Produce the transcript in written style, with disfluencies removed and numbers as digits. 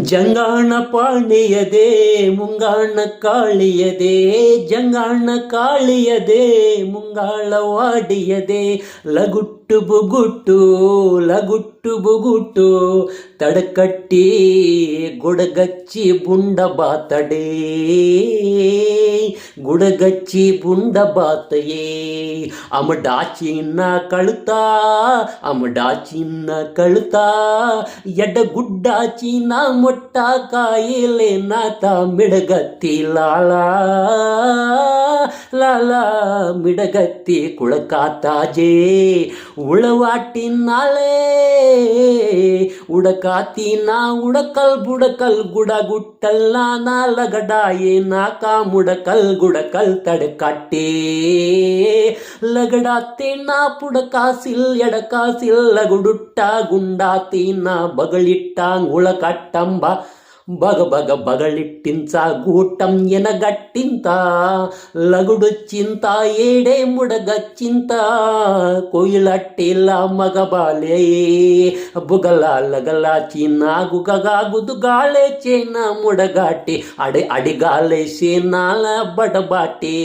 ಜಂಗಾಣ ಪಾಣಿಯದೆ ಮುಂಗಾಣ ಕಾಳಿಯದೆ ಜಂಗಾಣ ಕಾಳಿಯದೆ ಮುಂಗಾಳವಾಡಿಯದೆ ಲಗುಟ್ಟು ಬುಗುಟ್ಟು ಲಗುಟ್ಟು ಬುಗುಟ್ಟು ತಡಕಟ್ಟಿ ಗುಡಗಚ್ಚಿ ಬುಂಡ ಬಾತಡೆ ಗುಡಗಚ್ಚಿ ಬುಂಡ ಬಾತಯೇ ಅಮಡಾಚಿನ್ನ ಕಳುತ್ತಾ ಅಮಡಾಚಿನ್ನ ಕಳುತ್ತಾ ಎಡ್ಡಗುಡ್ಡಾಚಿನ ಮೊಟ್ಟ ಕಾಯಿಲೆ ನಾತ ಮಿಡಗತ್ತಿ ಲಾಲ ಲಾಲ ಮಿಡಗತ್ತಿ ಕುಳಕಾತಾಜೆ ಉಳವಾಟಿನಾಳೆ ಉಡಕಾತೀನ ಉಡಕಲ್ ಬುಡಕಲ್ ಗುಡ ಗುಟ್ಟಲ್ಲ ನಾಲಗಡಾಯೇ ನಾಕ ಮುಡಕಲ್ ಗುಡಕಲ್ ತಡಕಟ್ಟೆ ಲಗಡಾತೇನ ಪುಡಕಾಸಿಲ್ ಎಡಕಾಸಿಲ್ ಲಗುಡುಟ್ಟ ಗುಂಡಾತೀನ ಬಗಳಿಟ್ಟ ಉಳಕಟ್ಟಂಬ ಬಗ ಬಗ ಬಗಳಿಟ್ಟಿಂಚ ಗೂಟಂ ಎನಗಟ್ಟಿಂತ ಲಗುಡು ಚಿಂತ ಏಡೆ ಮುಡಗಚ್ಚಿಂತ ಕೊಯ್ಲಟ್ಟಿಲ್ಲ ಮಗಬಾಲೆ ಬುಗಲ ಲಗಲ ಚೀನ ಗುಗಗಾಗುದು ಗಾಳೆ ಚೇನ ಮುಡಗಾಟಿ ಅಡಿಗಾಲೆ ಸೇನಾಲ ಬಡಬಾಟೆ